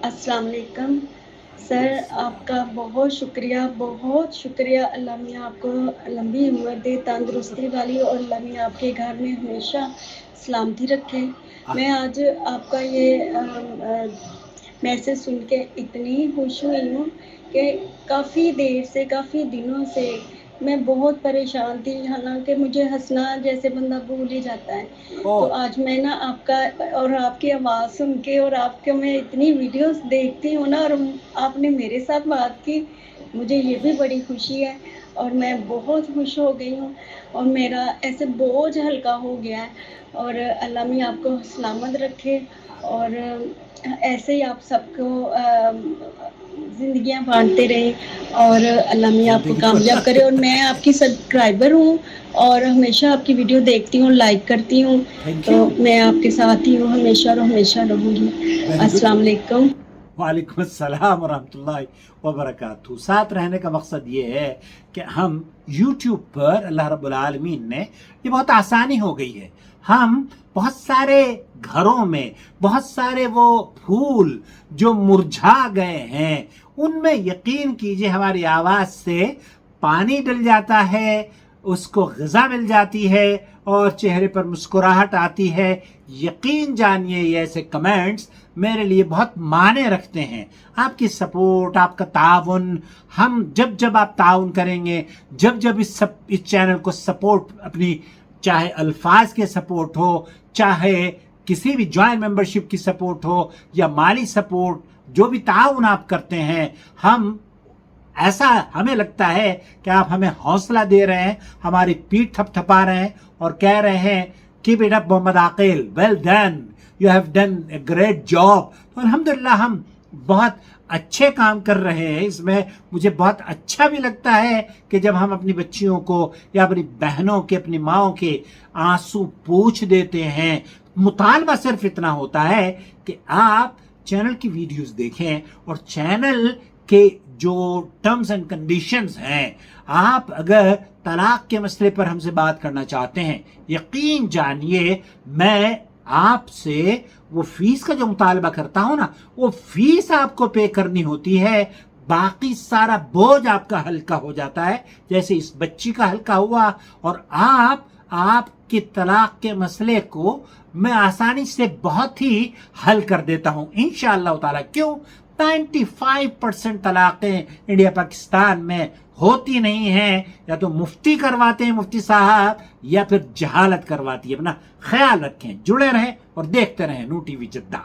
अस्सलाम वालेकुम सर, आपका बहुत शुक्रिया। अल्लाह मियाँ आपको लंबी उम्र दे, तंदुरुस्ती वाली, और अल्लाह मियाँ आपके घर में हमेशा सलामती रखे। मैं आज आपका ये मैसेज सुन के इतनी खुश हुई हूँ कि काफ़ी देर से, काफ़ी दिनों से मैं बहुत परेशान थी, हालांकि मुझे हंसना जैसे बंदा भूल ही जाता है। तो आज मैं ना आपका और आपकी आवाज़ सुन के, और आपके मैं इतनी वीडियोस देखती हूँ ना, और आपने मेरे साथ बात की, मुझे ये भी बड़ी खुशी है और मैं बहुत खुश हो गई हूँ, और मेरा ऐसे बोझ हल्का हो गया है। और अल्लाह मियाँ आपको सलामत रखे, और ऐसे ही आप सबको ज़िंदगियाँ बांटते रहें, और अल्लाह मियाँ आपको कामयाब करे। और मैं आपकी सब्सक्राइबर हूँ और हमेशा आपकी वीडियो देखती हूँ, लाइक करती हूँ, तो मैं आपके साथ ही हूँ हमेशा और हमेशा रहूँगी। अस्सलाम वालेकुम। वालेकुम अस्सलाम वरहमतुल्लाहि वबरकातुहू। साथ रहने का मकसद ये है कि हम YouTube पर अल्लाह रब्बुल आलमीन ने ये बहुत आसानी हो गई है, हम बहुत सारे घरों में बहुत सारे वो फूल जो मुरझा गए हैं उनमें यकीन कीजिए हमारी आवाज़ से पानी डल जाता है, उसको ग़िज़ा मिल जाती है और चेहरे पर मुस्कुराहट आती है। यकीन जानिए ये ऐसे कमेंट्स मेरे लिए बहुत माने रखते हैं। आपकी सपोर्ट, आपका ताउन, हम जब जब आप ताउन करेंगे, जब जब इस चैनल को सपोर्ट अपनी, चाहे अल्फाज के सपोर्ट हो, चाहे किसी भी जॉइंट मेंबरशिप की सपोर्ट हो या माली सपोर्ट, जो भी ताउन आप करते हैं, हम ऐसा हमें लगता है कि आप हमें हौसला दे रहे हैं, हमारी पीठ थपथपा रहे हैं और कह रहे हैं कि बेटा Mohammad Aqil, well done, you have done a great job. तो अल्हम्दुलिल्लाह हम बहुत अच्छे काम कर रहे हैं। इसमें मुझे बहुत अच्छा भी लगता है कि जब हम अपनी बच्चियों को या अपनी बहनों के, अपनी माओं के आंसू पोंछ देते हैं। मुतालबा सिर्फ इतना होता है कि आप चैनल की वीडियोस देखें और चैनल के जो टर्म्स एंड कंडीशंस हैं, आप अगर तलाक के मसले पर हमसे बात करना चाहते हैं, यकीन जानिए मैं आपसे वो फीस का जो मुतालबा करता हूं ना, वो फीस आपको पे करनी होती है, बाकी सारा बोझ आपका हल्का हो जाता है, जैसे इस बच्ची का हल्का हुआ। और आपके तलाक के मसले को मैं आसानी से बहुत ही हल कर देता हूं इंशाअल्लाह ताला। क्यों? 95% तलाक़ें इंडिया पाकिस्तान में होती नहीं हैं, या तो मुफ्ती करवाते हैं मुफ्ती साहब, या फिर जहालत करवाती है। अपना ख्याल रखें, जुड़े रहें और देखते रहें नू टीवी जद्दा।